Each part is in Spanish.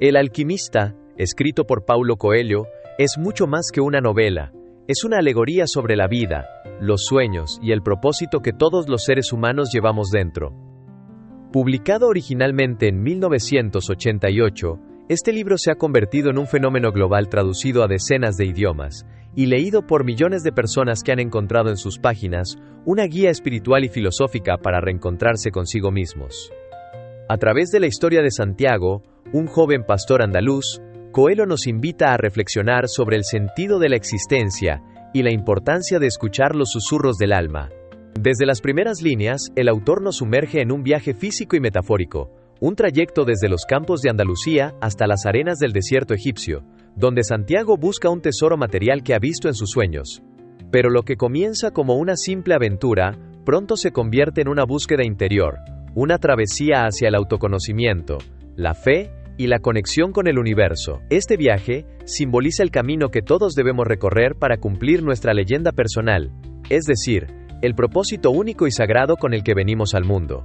El alquimista, escrito por Paulo Coelho, es mucho más que una novela. Es una alegoría sobre la vida, los sueños y el propósito que todos los seres humanos llevamos dentro. Publicado originalmente en 1988, este libro se ha convertido en un fenómeno global traducido a decenas de idiomas y leído por millones de personas que han encontrado en sus páginas una guía espiritual y filosófica para reencontrarse consigo mismos. A través de la historia de Santiago, un joven pastor andaluz, Coelho nos invita a reflexionar sobre el sentido de la existencia y la importancia de escuchar los susurros del alma. Desde las primeras líneas, el autor nos sumerge en un viaje físico y metafórico, un trayecto desde los campos de Andalucía hasta las arenas del desierto egipcio, donde Santiago busca un tesoro material que ha visto en sus sueños. Pero lo que comienza como una simple aventura, pronto se convierte en una búsqueda interior, una travesía hacia el autoconocimiento, la fe y la conexión con el universo. Este viaje simboliza el camino que todos debemos recorrer para cumplir nuestra leyenda personal, es decir, el propósito único y sagrado con el que venimos al mundo.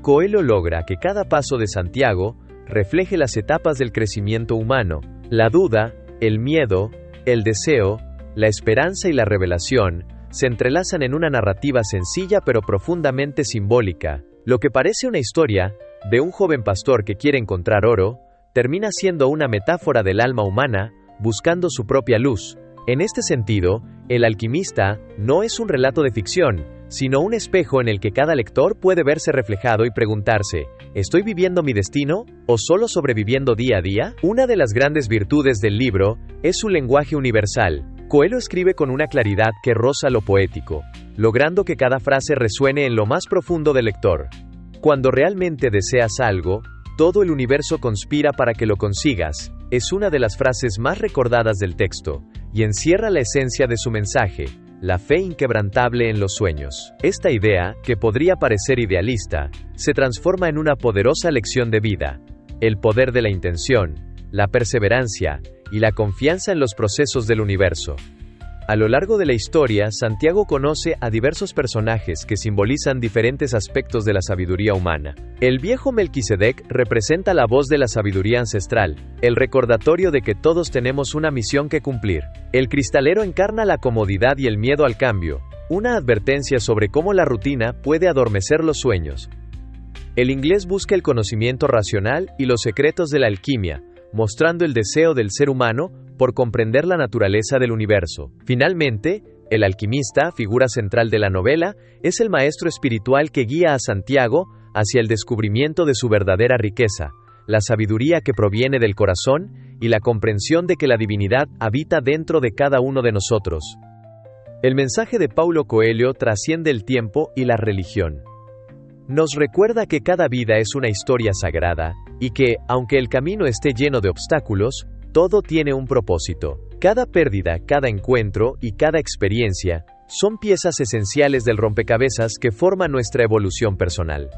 Coelho logra que cada paso de Santiago refleje las etapas del crecimiento humano, la duda, el miedo, el deseo, la esperanza y la revelación, se entrelazan en una narrativa sencilla pero profundamente simbólica. Lo que parece una historia de un joven pastor que quiere encontrar oro, termina siendo una metáfora del alma humana, buscando su propia luz. En este sentido, El alquimista no es un relato de ficción, sino un espejo en el que cada lector puede verse reflejado y preguntarse, ¿estoy viviendo mi destino, o solo sobreviviendo día a día? Una de las grandes virtudes del libro es su lenguaje universal. Coelho escribe con una claridad que roza lo poético, logrando que cada frase resuene en lo más profundo del lector. Cuando realmente deseas algo, todo el universo conspira para que lo consigas, es una de las frases más recordadas del texto, y encierra la esencia de su mensaje, la fe inquebrantable en los sueños. Esta idea, que podría parecer idealista, se transforma en una poderosa lección de vida. El poder de la intención, la perseverancia y la confianza en los procesos del universo. A lo largo de la historia, Santiago conoce a diversos personajes que simbolizan diferentes aspectos de la sabiduría humana. El viejo Melquisedec representa la voz de la sabiduría ancestral, el recordatorio de que todos tenemos una misión que cumplir. El cristalero encarna la comodidad y el miedo al cambio, una advertencia sobre cómo la rutina puede adormecer los sueños. El inglés busca el conocimiento racional y los secretos de la alquimia, mostrando el deseo del ser humano por comprender la naturaleza del universo. Finalmente, el alquimista, figura central de la novela, es el maestro espiritual que guía a Santiago hacia el descubrimiento de su verdadera riqueza, la sabiduría que proviene del corazón y la comprensión de que la divinidad habita dentro de cada uno de nosotros. El mensaje de Paulo Coelho trasciende el tiempo y la religión. Nos recuerda que cada vida es una historia sagrada, y que, aunque el camino esté lleno de obstáculos, todo tiene un propósito. Cada pérdida, cada encuentro y cada experiencia son piezas esenciales del rompecabezas que forman nuestra evolución personal.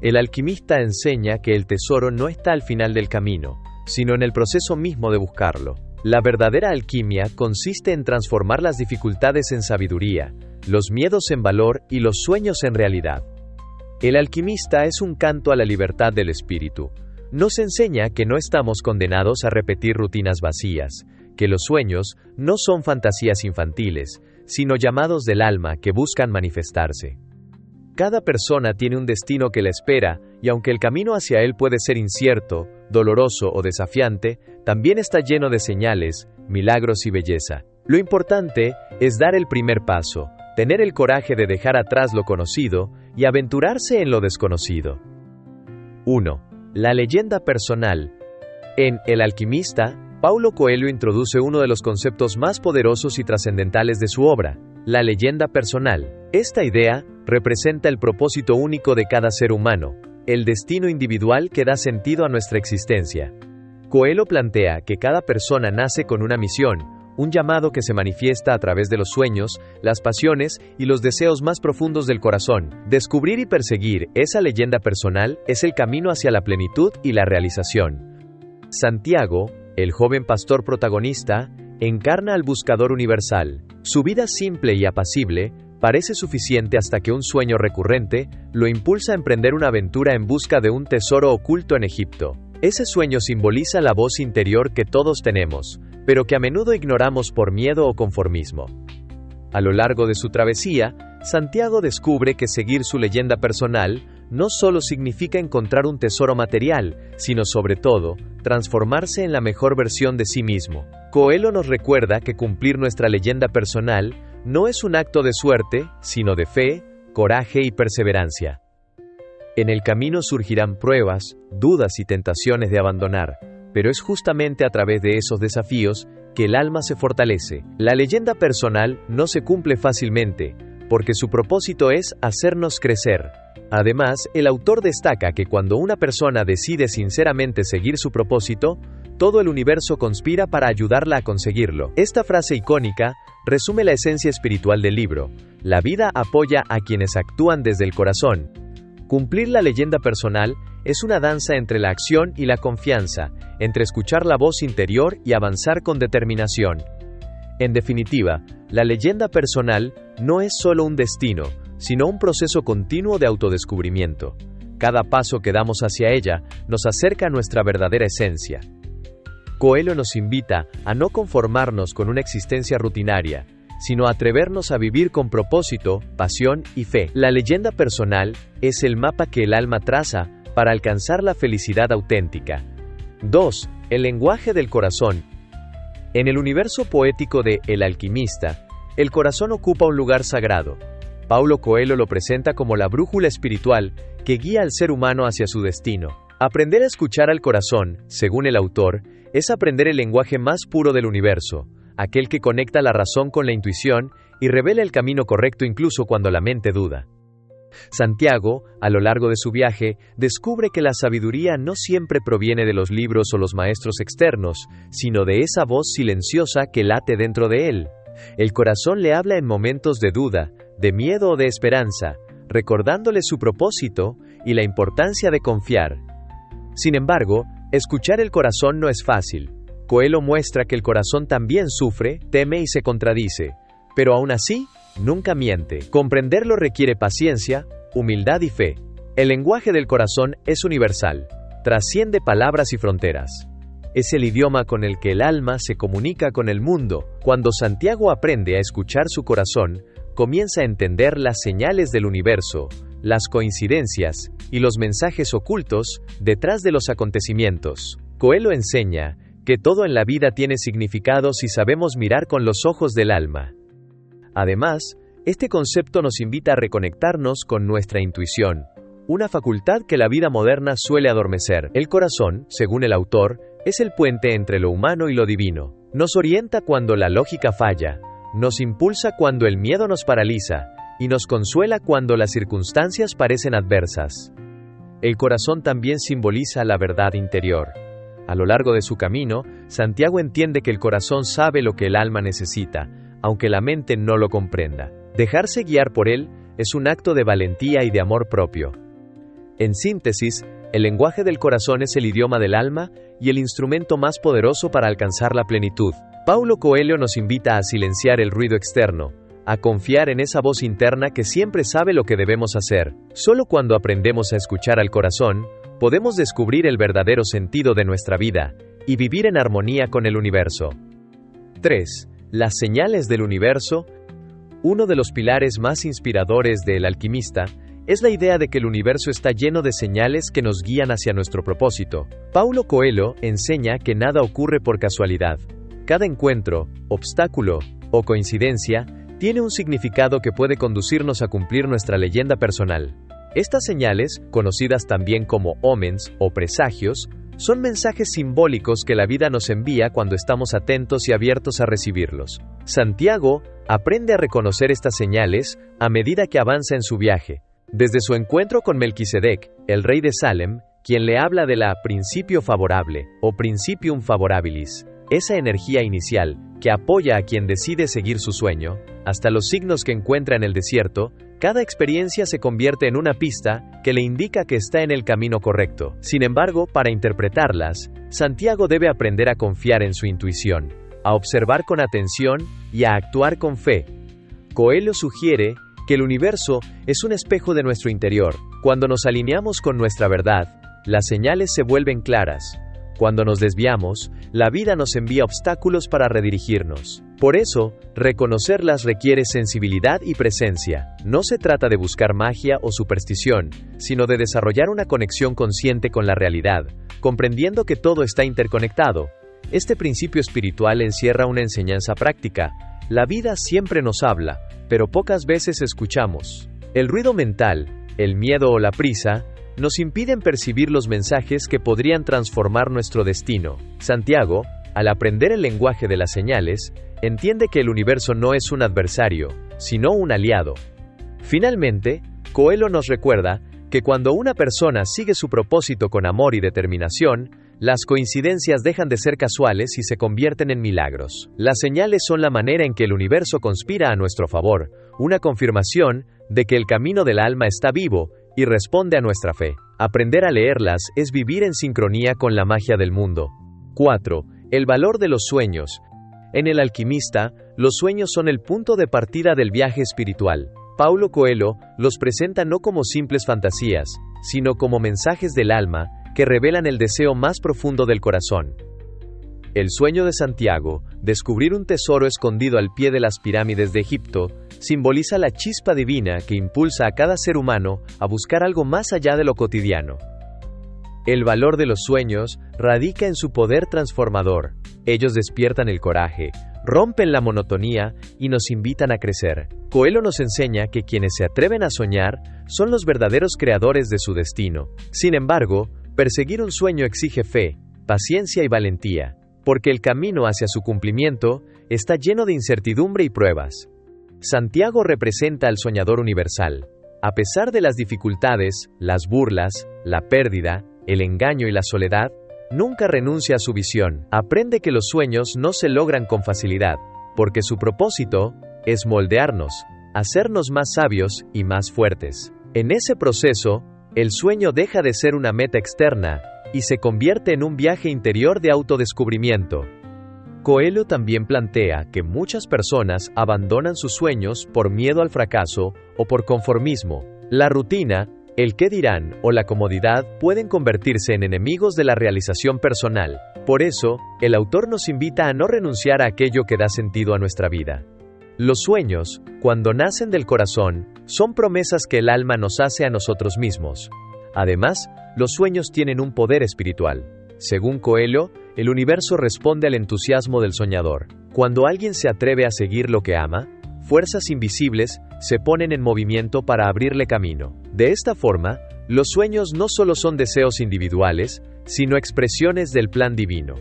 El alquimista enseña que el tesoro no está al final del camino, sino en el proceso mismo de buscarlo. La verdadera alquimia consiste en transformar las dificultades en sabiduría, los miedos en valor y los sueños en realidad. El alquimista es un canto a la libertad del espíritu. Nos enseña que no estamos condenados a repetir rutinas vacías, que los sueños no son fantasías infantiles, sino llamados del alma que buscan manifestarse. Cada persona tiene un destino que la espera, y aunque el camino hacia él puede ser incierto, doloroso o desafiante, también está lleno de señales, milagros y belleza. Lo importante es dar el primer paso, tener el coraje de dejar atrás lo conocido y aventurarse en lo desconocido. 1. La leyenda personal. En El alquimista, Paulo Coelho introduce uno de los conceptos más poderosos y trascendentales de su obra, la leyenda personal. Esta idea representa el propósito único de cada ser humano, el destino individual que da sentido a nuestra existencia. Coelho plantea que cada persona nace con una misión, un llamado que se manifiesta a través de los sueños, las pasiones y los deseos más profundos del corazón. Descubrir y perseguir esa leyenda personal es el camino hacia la plenitud y la realización. Santiago, el joven pastor protagonista, encarna al buscador universal. Su vida simple y apacible parece suficiente hasta que un sueño recurrente lo impulsa a emprender una aventura en busca de un tesoro oculto en Egipto. Ese sueño simboliza la voz interior que todos tenemos, pero que a menudo ignoramos por miedo o conformismo. A lo largo de su travesía, Santiago descubre que seguir su leyenda personal no solo significa encontrar un tesoro material, sino sobre todo, transformarse en la mejor versión de sí mismo. Coelho nos recuerda que cumplir nuestra leyenda personal no es un acto de suerte, sino de fe, coraje y perseverancia. En el camino surgirán pruebas, dudas y tentaciones de abandonar, pero es justamente a través de esos desafíos que el alma se fortalece. La leyenda personal no se cumple fácilmente, porque su propósito es hacernos crecer. Además, el autor destaca que cuando una persona decide sinceramente seguir su propósito, todo el universo conspira para ayudarla a conseguirlo. Esta frase icónica resume la esencia espiritual del libro. La vida apoya a quienes actúan desde el corazón. Cumplir la leyenda personal es una danza entre la acción y la confianza, entre escuchar la voz interior y avanzar con determinación. En definitiva, la leyenda personal no es solo un destino, sino un proceso continuo de autodescubrimiento. Cada paso que damos hacia ella nos acerca a nuestra verdadera esencia. Coelho nos invita a no conformarnos con una existencia rutinaria, sino a atrevernos a vivir con propósito, pasión y fe. La leyenda personal es el mapa que el alma traza para alcanzar la felicidad auténtica. 2. El lenguaje del corazón. En el universo poético de El alquimista, el corazón ocupa un lugar sagrado. Paulo Coelho lo presenta como la brújula espiritual que guía al ser humano hacia su destino. Aprender a escuchar al corazón, según el autor, es aprender el lenguaje más puro del universo, aquel que conecta la razón con la intuición y revela el camino correcto incluso cuando la mente duda. Santiago, a lo largo de su viaje, descubre que la sabiduría no siempre proviene de los libros o los maestros externos, sino de esa voz silenciosa que late dentro de él. El corazón le habla en momentos de duda, de miedo o de esperanza, recordándole su propósito y la importancia de confiar. Sin embargo, escuchar el corazón no es fácil. Coelho muestra que el corazón también sufre, teme y se contradice, pero aún así, nunca miente. Comprenderlo requiere paciencia, humildad y fe. El lenguaje del corazón es universal, trasciende palabras y fronteras. Es el idioma con el que el alma se comunica con el mundo. Cuando Santiago aprende a escuchar su corazón, comienza a entender las señales del universo, las coincidencias y los mensajes ocultos detrás de los acontecimientos. Coelho enseña que todo en la vida tiene significado si sabemos mirar con los ojos del alma. Además, este concepto nos invita a reconectarnos con nuestra intuición, una facultad que la vida moderna suele adormecer. El corazón, según el autor, es el puente entre lo humano y lo divino. Nos orienta cuando la lógica falla, nos impulsa cuando el miedo nos paraliza, y nos consuela cuando las circunstancias parecen adversas. El corazón también simboliza la verdad interior. A lo largo de su camino, Santiago entiende que el corazón sabe lo que el alma necesita, aunque la mente no lo comprenda. Dejarse guiar por él es un acto de valentía y de amor propio. En síntesis, el lenguaje del corazón es el idioma del alma y el instrumento más poderoso para alcanzar la plenitud. Paulo Coelho nos invita a silenciar el ruido externo, a confiar en esa voz interna que siempre sabe lo que debemos hacer. Solo cuando aprendemos a escuchar al corazón, podemos descubrir el verdadero sentido de nuestra vida y vivir en armonía con el universo. 3. Las señales del universo. Uno de los pilares más inspiradores de El alquimista es la idea de que el universo está lleno de señales que nos guían hacia nuestro propósito. Paulo Coelho enseña que nada ocurre por casualidad. Cada encuentro, obstáculo o coincidencia tiene un significado que puede conducirnos a cumplir nuestra leyenda personal. Estas señales, conocidas también como omens o presagios, son mensajes simbólicos que la vida nos envía cuando estamos atentos y abiertos a recibirlos. Santiago aprende a reconocer estas señales a medida que avanza en su viaje. Desde su encuentro con Melquisedec, el rey de Salem, quien le habla de la principio favorable o principium favorabilis, esa energía inicial que apoya a quien decide seguir su sueño, hasta los signos que encuentra en el desierto, cada experiencia se convierte en una pista que le indica que está en el camino correcto. Sin embargo, para interpretarlas, Santiago debe aprender a confiar en su intuición, a observar con atención y a actuar con fe. Coelho sugiere que el universo es un espejo de nuestro interior. Cuando nos alineamos con nuestra verdad, las señales se vuelven claras. Cuando nos desviamos, la vida nos envía obstáculos para redirigirnos. Por eso, reconocerlas requiere sensibilidad y presencia. No se trata de buscar magia o superstición, sino de desarrollar una conexión consciente con la realidad, comprendiendo que todo está interconectado. Este principio espiritual encierra una enseñanza práctica. La vida siempre nos habla, pero pocas veces escuchamos. El ruido mental, el miedo o la prisa, nos impiden percibir los mensajes que podrían transformar nuestro destino. Santiago, al aprender el lenguaje de las señales, entiende que el universo no es un adversario, sino un aliado. Finalmente, Coelho nos recuerda que cuando una persona sigue su propósito con amor y determinación, las coincidencias dejan de ser casuales y se convierten en milagros. Las señales son la manera en que el universo conspira a nuestro favor, una confirmación de que el camino del alma está vivo y responde a nuestra fe. Aprender a leerlas es vivir en sincronía con la magia del mundo. 4. El valor de los sueños. En El Alquimista, los sueños son el punto de partida del viaje espiritual. Paulo Coelho los presenta no como simples fantasías, sino como mensajes del alma que revelan el deseo más profundo del corazón. El sueño de Santiago, descubrir un tesoro escondido al pie de las pirámides de Egipto, simboliza la chispa divina que impulsa a cada ser humano a buscar algo más allá de lo cotidiano. El valor de los sueños radica en su poder transformador. Ellos despiertan el coraje, rompen la monotonía y nos invitan a crecer. Coelho nos enseña que quienes se atreven a soñar son los verdaderos creadores de su destino. Sin embargo, perseguir un sueño exige fe, paciencia y valentía, porque el camino hacia su cumplimiento está lleno de incertidumbre y pruebas. Santiago representa al soñador universal. A pesar de las dificultades, las burlas, la pérdida, el engaño y la soledad, nunca renuncia a su visión. Aprende que los sueños no se logran con facilidad, porque su propósito es moldearnos, hacernos más sabios y más fuertes. En ese proceso, el sueño deja de ser una meta externa y se convierte en un viaje interior de autodescubrimiento. Coelho también plantea que muchas personas abandonan sus sueños por miedo al fracaso o por conformismo. La rutina, el qué dirán o la comodidad pueden convertirse en enemigos de la realización personal. Por eso, el autor nos invita a no renunciar a aquello que da sentido a nuestra vida. Los sueños, cuando nacen del corazón, son promesas que el alma nos hace a nosotros mismos. Además, los sueños tienen un poder espiritual. Según Coelho, el universo responde al entusiasmo del soñador. Cuando alguien se atreve a seguir lo que ama, fuerzas invisibles se ponen en movimiento para abrirle camino. De esta forma, los sueños no solo son deseos individuales, sino expresiones del plan divino.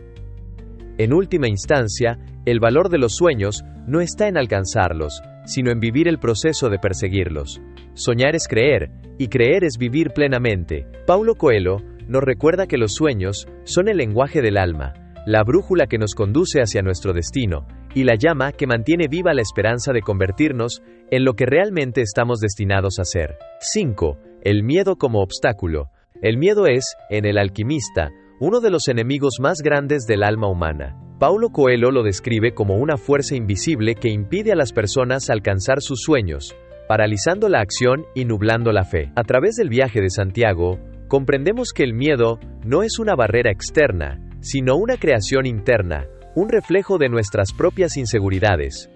En última instancia, el valor de los sueños no está en alcanzarlos, sino en vivir el proceso de perseguirlos. Soñar es creer, y creer es vivir plenamente. Paulo Coelho nos recuerda que los sueños son el lenguaje del alma, la brújula que nos conduce hacia nuestro destino, y la llama que mantiene viva la esperanza de convertirnos en lo que realmente estamos destinados a ser. 5. El miedo como obstáculo. El miedo es, en El Alquimista, uno de los enemigos más grandes del alma humana. Paulo Coelho lo describe como una fuerza invisible que impide a las personas alcanzar sus sueños, paralizando la acción y nublando la fe. A través del viaje de Santiago, comprendemos que el miedo no es una barrera externa, sino una creación interna, un reflejo de nuestras propias inseguridades.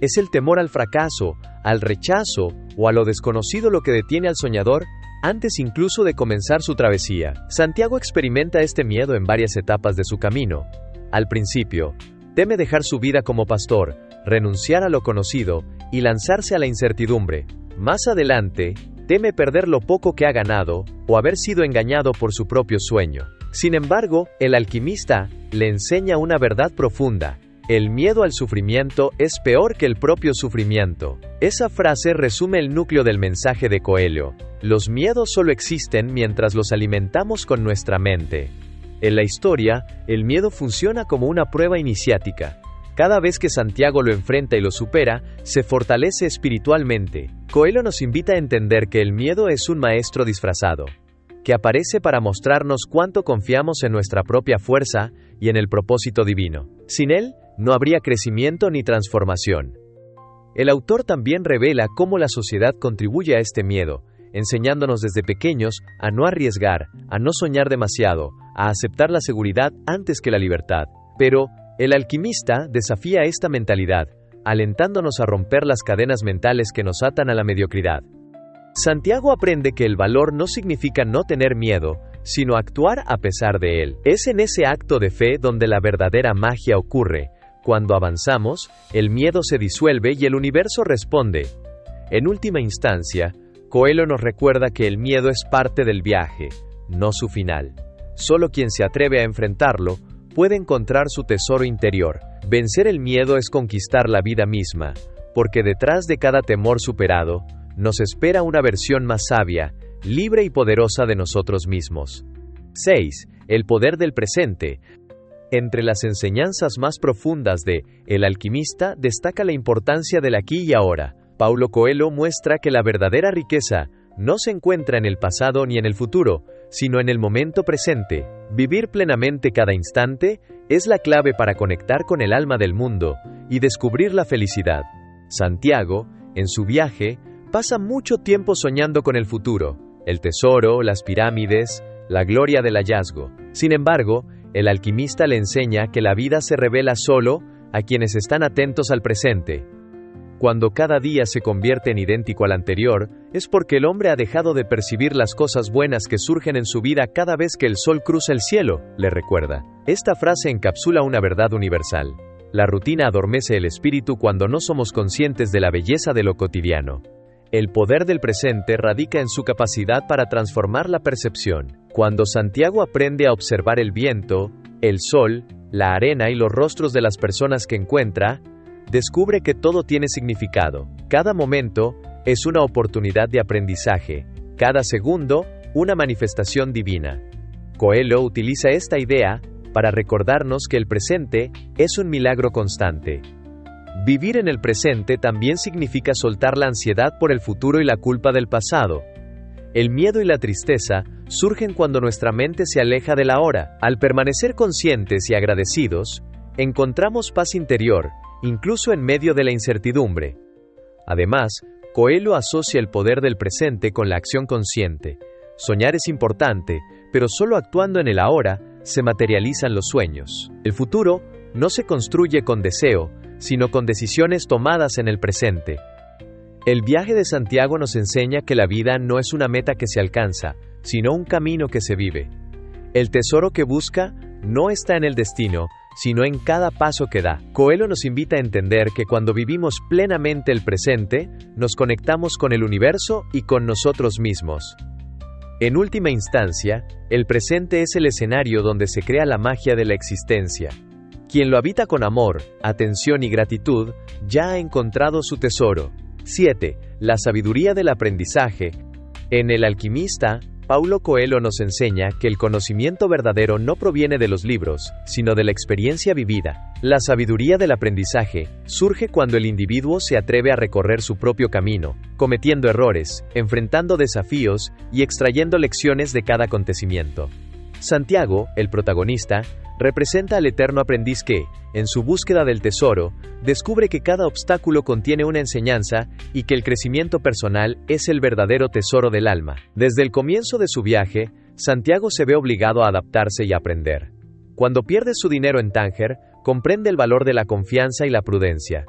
¿Es el temor al fracaso, al rechazo o a lo desconocido lo que detiene al soñador antes incluso de comenzar su travesía? Santiago experimenta este miedo en varias etapas de su camino. Al principio, teme dejar su vida como pastor, renunciar a lo conocido y lanzarse a la incertidumbre. Más adelante, teme perder lo poco que ha ganado o haber sido engañado por su propio sueño. Sin embargo, el alquimista le enseña una verdad profunda: el miedo al sufrimiento es peor que el propio sufrimiento. Esa frase resume el núcleo del mensaje de Coelho. Los miedos solo existen mientras los alimentamos con nuestra mente. En la historia, el miedo funciona como una prueba iniciática. Cada vez que Santiago lo enfrenta y lo supera, se fortalece espiritualmente. Coelho nos invita a entender que el miedo es un maestro disfrazado, que aparece para mostrarnos cuánto confiamos en nuestra propia fuerza y en el propósito divino. Sin él, no habría crecimiento ni transformación. El autor también revela cómo la sociedad contribuye a este miedo, enseñándonos desde pequeños a no arriesgar, a no soñar demasiado, a aceptar la seguridad antes que la libertad. Pero, el alquimista desafía esta mentalidad, alentándonos a romper las cadenas mentales que nos atan a la mediocridad. Santiago aprende que el valor no significa no tener miedo, sino actuar a pesar de él. Es en ese acto de fe donde la verdadera magia ocurre. Cuando avanzamos, el miedo se disuelve y el universo responde. En última instancia, Coelho nos recuerda que el miedo es parte del viaje, no su final. Solo quien se atreve a enfrentarlo puede encontrar su tesoro interior. Vencer el miedo es conquistar la vida misma, porque detrás de cada temor superado, nos espera una versión más sabia, libre y poderosa de nosotros mismos. 6. El poder del presente. Entre las enseñanzas más profundas de El alquimista destaca la importancia del aquí y ahora. Paulo Coelho muestra que la verdadera riqueza no se encuentra en el pasado ni en el futuro, sino en el momento presente. Vivir plenamente cada instante es la clave para conectar con el alma del mundo y descubrir la felicidad. Santiago, en su viaje, pasa mucho tiempo soñando con el futuro, el tesoro, las pirámides, la gloria del hallazgo. Sin embargo, el alquimista le enseña que la vida se revela solo a quienes están atentos al presente. Cuando cada día se convierte en idéntico al anterior, es porque el hombre ha dejado de percibir las cosas buenas que surgen en su vida cada vez que el sol cruza el cielo, le recuerda. Esta frase encapsula una verdad universal. La rutina adormece el espíritu cuando no somos conscientes de la belleza de lo cotidiano. El poder del presente radica en su capacidad para transformar la percepción. Cuando Santiago aprende a observar el viento, el sol, la arena y los rostros de las personas que encuentra, descubre que todo tiene significado. Cada momento es una oportunidad de aprendizaje, cada segundo una manifestación divina. Coelho utiliza esta idea para recordarnos que el presente es un milagro constante. Vivir en el presente también significa soltar la ansiedad por el futuro y la culpa del pasado. El miedo y la tristeza surgen cuando nuestra mente se aleja del ahora. Al permanecer conscientes y agradecidos, encontramos paz interior, incluso en medio de la incertidumbre. Además, Coelho asocia el poder del presente con la acción consciente. Soñar es importante, pero solo actuando en el ahora se materializan los sueños. El futuro no se construye con deseo, sino con decisiones tomadas en el presente. El viaje de Santiago nos enseña que la vida no es una meta que se alcanza, sino un camino que se vive. El tesoro que busca no está en el destino, sino en cada paso que da. Coelho nos invita a entender que cuando vivimos plenamente el presente, nos conectamos con el universo y con nosotros mismos. En última instancia, el presente es el escenario donde se crea la magia de la existencia. Quien lo habita con amor, atención y gratitud, ya ha encontrado su tesoro. 7. La sabiduría del aprendizaje. En El alquimista, Paulo Coelho nos enseña que el conocimiento verdadero no proviene de los libros, sino de la experiencia vivida. La sabiduría del aprendizaje surge cuando el individuo se atreve a recorrer su propio camino, cometiendo errores, enfrentando desafíos y extrayendo lecciones de cada acontecimiento. Santiago, el protagonista, representa al eterno aprendiz que, en su búsqueda del tesoro, descubre que cada obstáculo contiene una enseñanza y que el crecimiento personal es el verdadero tesoro del alma. Desde el comienzo de su viaje, Santiago se ve obligado a adaptarse y aprender. Cuando pierde su dinero en Tánger, comprende el valor de la confianza y la prudencia.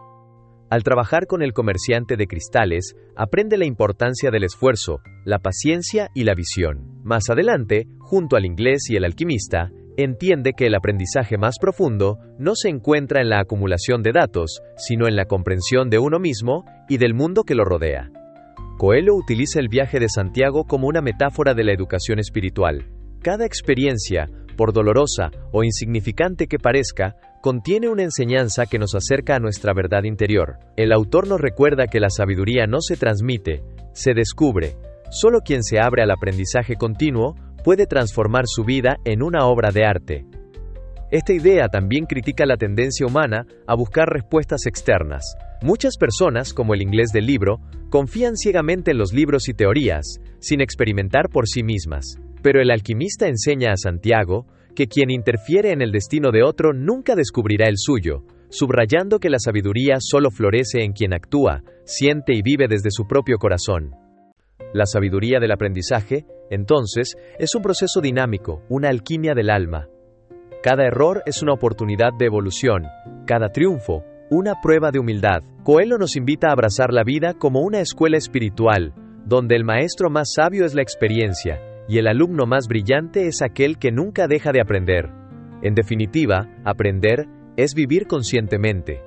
Al trabajar con el comerciante de cristales, aprende la importancia del esfuerzo, la paciencia y la visión. Más adelante, junto al inglés y el alquimista, entiende que el aprendizaje más profundo no se encuentra en la acumulación de datos, sino en la comprensión de uno mismo y del mundo que lo rodea. Coelho utiliza el viaje de Santiago como una metáfora de la educación espiritual. Cada experiencia, por dolorosa o insignificante que parezca, contiene una enseñanza que nos acerca a nuestra verdad interior. El autor nos recuerda que la sabiduría no se transmite, se descubre. Solo quien se abre al aprendizaje continuo puede transformar su vida en una obra de arte. Esta idea también critica la tendencia humana a buscar respuestas externas. Muchas personas, como el inglés del libro, confían ciegamente en los libros y teorías, sin experimentar por sí mismas. Pero el alquimista enseña a Santiago que quien interfiere en el destino de otro nunca descubrirá el suyo, subrayando que la sabiduría solo florece en quien actúa, siente y vive desde su propio corazón. La sabiduría del aprendizaje, entonces, es un proceso dinámico, una alquimia del alma. Cada error es una oportunidad de evolución, cada triunfo, una prueba de humildad. Coelho nos invita a abrazar la vida como una escuela espiritual, donde el maestro más sabio es la experiencia, y el alumno más brillante es aquel que nunca deja de aprender. En definitiva, aprender es vivir conscientemente.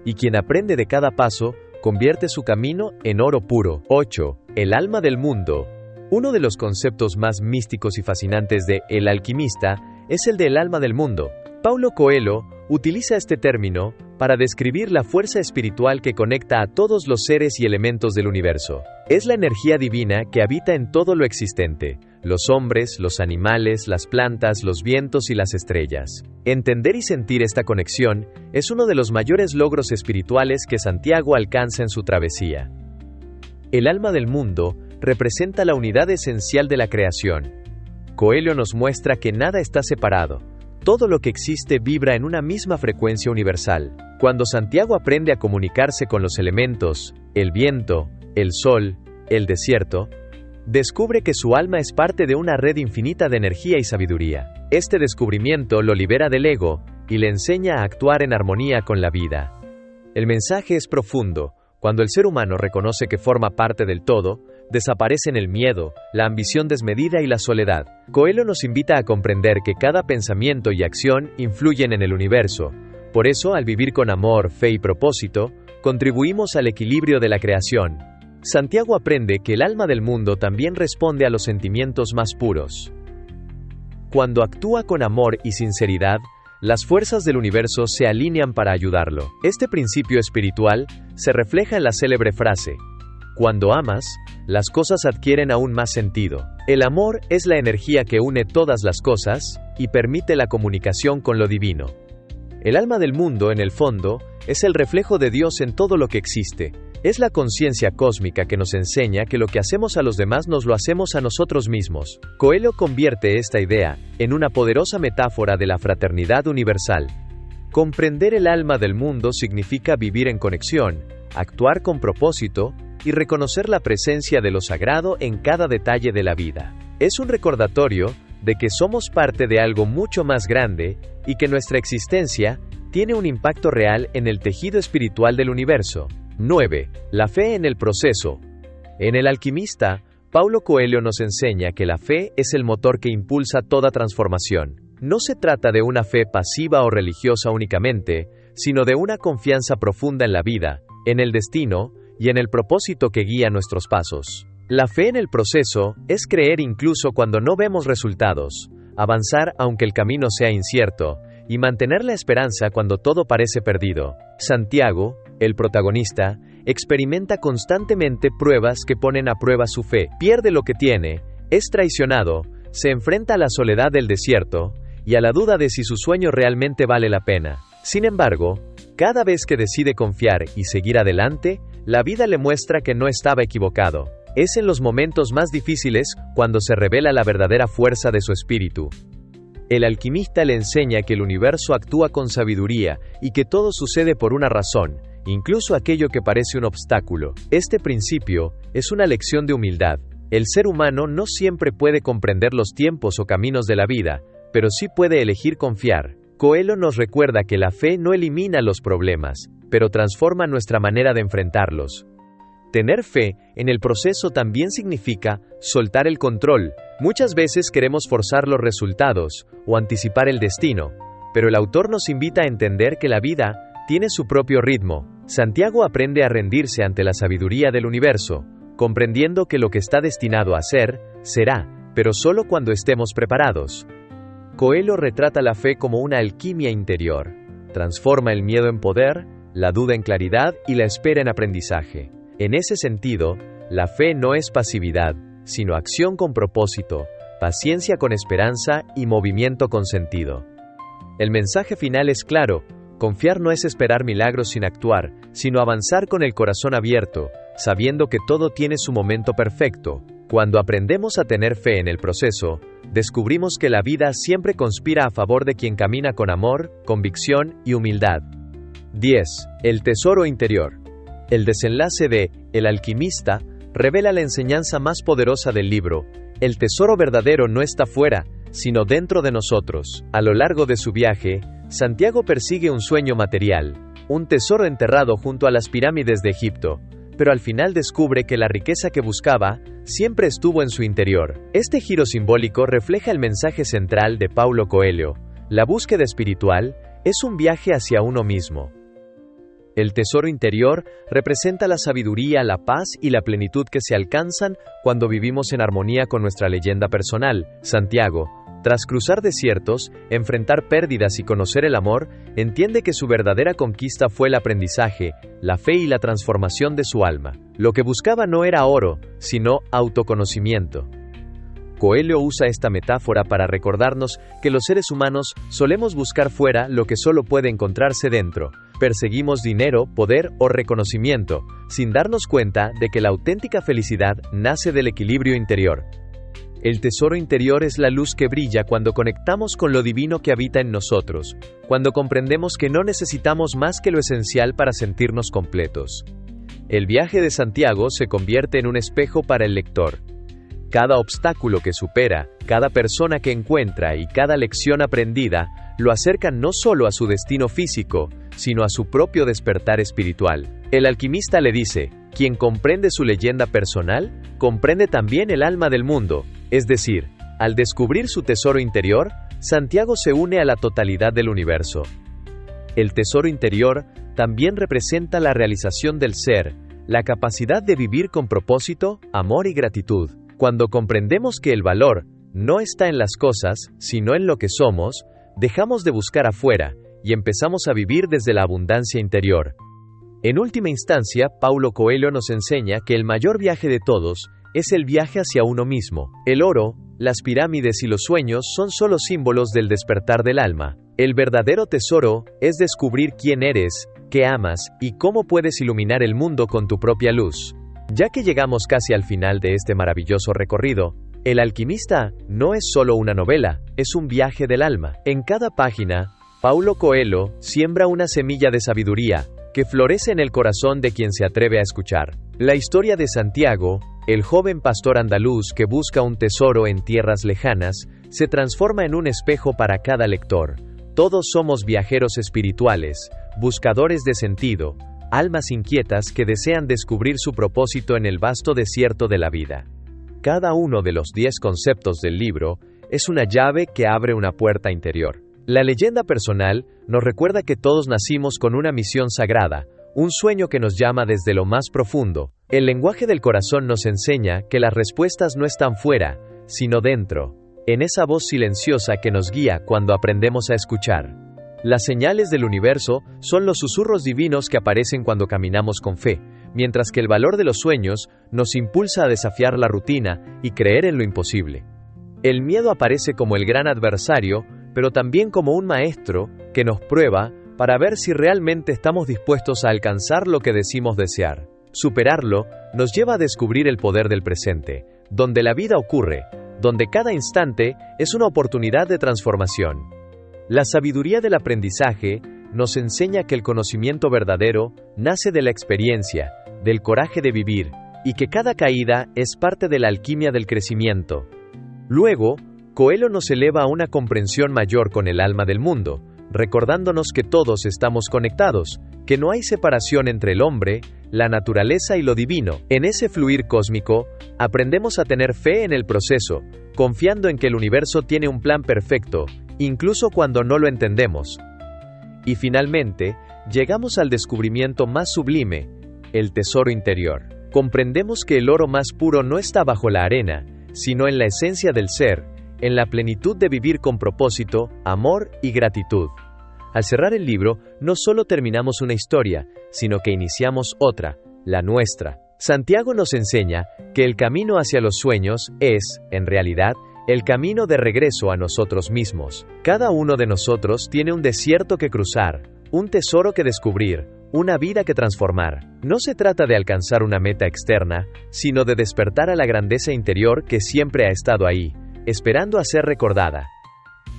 Y quien aprende de cada paso, convierte su camino en oro puro. 8. El alma del mundo. Uno de los conceptos más místicos y fascinantes de El alquimista es el del alma del mundo. Paulo Coelho utiliza este término para describir la fuerza espiritual que conecta a todos los seres y elementos del universo. Es la energía divina que habita en todo lo existente, los hombres, los animales, las plantas, los vientos y las estrellas. Entender y sentir esta conexión es uno de los mayores logros espirituales que Santiago alcanza en su travesía. El alma del mundo representa la unidad esencial de la creación. Coelho nos muestra que nada está separado. Todo lo que existe vibra en una misma frecuencia universal. Cuando Santiago aprende a comunicarse con los elementos, el viento, el sol, el desierto, descubre que su alma es parte de una red infinita de energía y sabiduría. Este descubrimiento lo libera del ego y le enseña a actuar en armonía con la vida. El mensaje es profundo. Cuando el ser humano reconoce que forma parte del todo, desaparecen el miedo, la ambición desmedida y la soledad. Coelho nos invita a comprender que cada pensamiento y acción influyen en el universo. Por eso, al vivir con amor, fe y propósito, contribuimos al equilibrio de la creación. Santiago aprende que el alma del mundo también responde a los sentimientos más puros. Cuando actúa con amor y sinceridad, las fuerzas del universo se alinean para ayudarlo. Este principio espiritual se refleja en la célebre frase: cuando amas, las cosas adquieren aún más sentido. El amor es la energía que une todas las cosas y permite la comunicación con lo divino. El alma del mundo, en el fondo, es el reflejo de Dios en todo lo que existe. Es la conciencia cósmica que nos enseña que lo que hacemos a los demás nos lo hacemos a nosotros mismos. Coelho convierte esta idea en una poderosa metáfora de la fraternidad universal. Comprender el alma del mundo significa vivir en conexión, actuar con propósito y reconocer la presencia de lo sagrado en cada detalle de la vida. Es un recordatorio de que somos parte de algo mucho más grande y que nuestra existencia tiene un impacto real en el tejido espiritual del universo. 9. La fe en el proceso. En El alquimista, Paulo Coelho nos enseña que la fe es el motor que impulsa toda transformación. No se trata de una fe pasiva o religiosa únicamente, sino de una confianza profunda en la vida, en el destino y en el propósito que guía nuestros pasos. La fe en el proceso es creer incluso cuando no vemos resultados, avanzar aunque el camino sea incierto, y mantener la esperanza cuando todo parece perdido. Santiago, el protagonista, experimenta constantemente pruebas que ponen a prueba su fe. Pierde lo que tiene, es traicionado, se enfrenta a la soledad del desierto y a la duda de si su sueño realmente vale la pena. Sin embargo, cada vez que decide confiar y seguir adelante, la vida le muestra que no estaba equivocado. Es en los momentos más difíciles cuando se revela la verdadera fuerza de su espíritu. El alquimista le enseña que el universo actúa con sabiduría y que todo sucede por una razón, incluso aquello que parece un obstáculo. Este principio es una lección de humildad. El ser humano no siempre puede comprender los tiempos o caminos de la vida, pero sí puede elegir confiar. Coelho nos recuerda que la fe no elimina los problemas, pero transforma nuestra manera de enfrentarlos. Tener fe en el proceso también significa soltar el control. Muchas veces queremos forzar los resultados o anticipar el destino, pero el autor nos invita a entender que la vida tiene su propio ritmo. Santiago aprende a rendirse ante la sabiduría del universo, comprendiendo que lo que está destinado a ser, será, pero solo cuando estemos preparados. Coelho retrata la fe como una alquimia interior. Transforma el miedo en poder, la duda en claridad y la espera en aprendizaje. En ese sentido, la fe no es pasividad, sino acción con propósito, paciencia con esperanza y movimiento con sentido. El mensaje final es claro: confiar no es esperar milagros sin actuar, sino avanzar con el corazón abierto, sabiendo que todo tiene su momento perfecto. Cuando aprendemos a tener fe en el proceso, descubrimos que la vida siempre conspira a favor de quien camina con amor, convicción y humildad. 10. El tesoro interior. El desenlace de El alquimista revela la enseñanza más poderosa del libro: el tesoro verdadero no está fuera, sino dentro de nosotros. A lo largo de su viaje, Santiago persigue un sueño material, un tesoro enterrado junto a las pirámides de Egipto, pero al final descubre que la riqueza que buscaba siempre estuvo en su interior. Este giro simbólico refleja el mensaje central de Paulo Coelho: la búsqueda espiritual es un viaje hacia uno mismo. El tesoro interior representa la sabiduría, la paz y la plenitud que se alcanzan cuando vivimos en armonía con nuestra leyenda personal. Santiago, tras cruzar desiertos, enfrentar pérdidas y conocer el amor, entiende que su verdadera conquista fue el aprendizaje, la fe y la transformación de su alma. Lo que buscaba no era oro, sino autoconocimiento. Coelho usa esta metáfora para recordarnos que los seres humanos solemos buscar fuera lo que solo puede encontrarse dentro. Perseguimos dinero, poder o reconocimiento, sin darnos cuenta de que la auténtica felicidad nace del equilibrio interior. El tesoro interior es la luz que brilla cuando conectamos con lo divino que habita en nosotros, cuando comprendemos que no necesitamos más que lo esencial para sentirnos completos. El viaje de Santiago se convierte en un espejo para el lector. Cada obstáculo que supera, cada persona que encuentra y cada lección aprendida lo acercan no solo a su destino físico, sino a su propio despertar espiritual. El alquimista le dice: quien comprende su leyenda personal, comprende también el alma del mundo. Es decir, al descubrir su tesoro interior, Santiago se une a la totalidad del universo. El tesoro interior también representa la realización del ser, la capacidad de vivir con propósito, amor y gratitud. Cuando comprendemos que el valor no está en las cosas, sino en lo que somos, dejamos de buscar afuera y empezamos a vivir desde la abundancia interior. En última instancia, Paulo Coelho nos enseña que el mayor viaje de todos es el viaje hacia uno mismo. El oro, las pirámides y los sueños son solo símbolos del despertar del alma. El verdadero tesoro es descubrir quién eres, qué amas y cómo puedes iluminar el mundo con tu propia luz. Ya que llegamos casi al final de este maravilloso recorrido, El alquimista no es solo una novela, es un viaje del alma. En cada página, Paulo Coelho siembra una semilla de sabiduría que florece en el corazón de quien se atreve a escuchar. La historia de Santiago, el joven pastor andaluz que busca un tesoro en tierras lejanas, se transforma en un espejo para cada lector. Todos somos viajeros espirituales, buscadores de sentido, almas inquietas que desean descubrir su propósito en el vasto desierto de la vida. Cada uno de los 10 conceptos del libro es una llave que abre una puerta interior. La leyenda personal nos recuerda que todos nacimos con una misión sagrada, un sueño que nos llama desde lo más profundo. El lenguaje del corazón nos enseña que las respuestas no están fuera, sino dentro, en esa voz silenciosa que nos guía cuando aprendemos a escuchar. Las señales del universo son los susurros divinos que aparecen cuando caminamos con fe, mientras que el valor de los sueños nos impulsa a desafiar la rutina y creer en lo imposible. El miedo aparece como el gran adversario, pero también como un maestro que nos prueba para ver si realmente estamos dispuestos a alcanzar lo que decimos desear. Superarlo nos lleva a descubrir el poder del presente, donde la vida ocurre, donde cada instante es una oportunidad de transformación. La sabiduría del aprendizaje nos enseña que el conocimiento verdadero nace de la experiencia, del coraje de vivir, y que cada caída es parte de la alquimia del crecimiento. Luego, Coelho nos eleva a una comprensión mayor con el alma del mundo, recordándonos que todos estamos conectados, que no hay separación entre el hombre, la naturaleza y lo divino. En ese fluir cósmico, aprendemos a tener fe en el proceso, confiando en que el universo tiene un plan perfecto, incluso cuando no lo entendemos. Y finalmente, llegamos al descubrimiento más sublime, el tesoro interior. Comprendemos que el oro más puro no está bajo la arena, sino en la esencia del ser, en la plenitud de vivir con propósito, amor y gratitud. Al cerrar el libro, no solo terminamos una historia, sino que iniciamos otra, la nuestra. Santiago nos enseña que el camino hacia los sueños es, en realidad, el camino de regreso a nosotros mismos. Cada uno de nosotros tiene un desierto que cruzar, un tesoro que descubrir, una vida que transformar. No se trata de alcanzar una meta externa, sino de despertar a la grandeza interior que siempre ha estado ahí, esperando a ser recordada.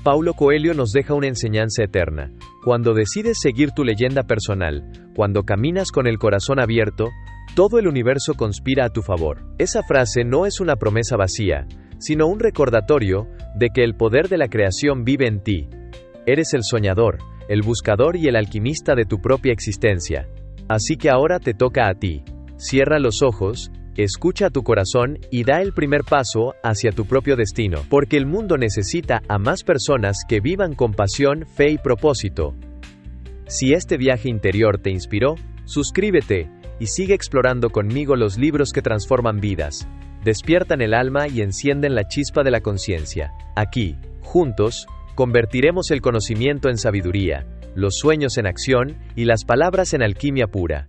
Paulo Coelho nos deja una enseñanza eterna. Cuando decides seguir tu leyenda personal, cuando caminas con el corazón abierto, Todo el universo conspira a tu favor. Esa frase no es una promesa vacía, sino un recordatorio de que el poder de la creación vive en ti. Eres el soñador, el buscador y el alquimista de tu propia existencia. Así que ahora te toca a ti. Cierra los ojos, escucha a tu corazón y da el primer paso hacia tu propio destino, porque el mundo necesita a más personas que vivan con pasión, fe y propósito. Si este viaje interior te inspiró, suscríbete y sigue explorando conmigo los libros que transforman vidas, despiertan el alma y encienden la chispa de la conciencia. Aquí, juntos, convertiremos el conocimiento en sabiduría, los sueños en acción y las palabras en alquimia pura.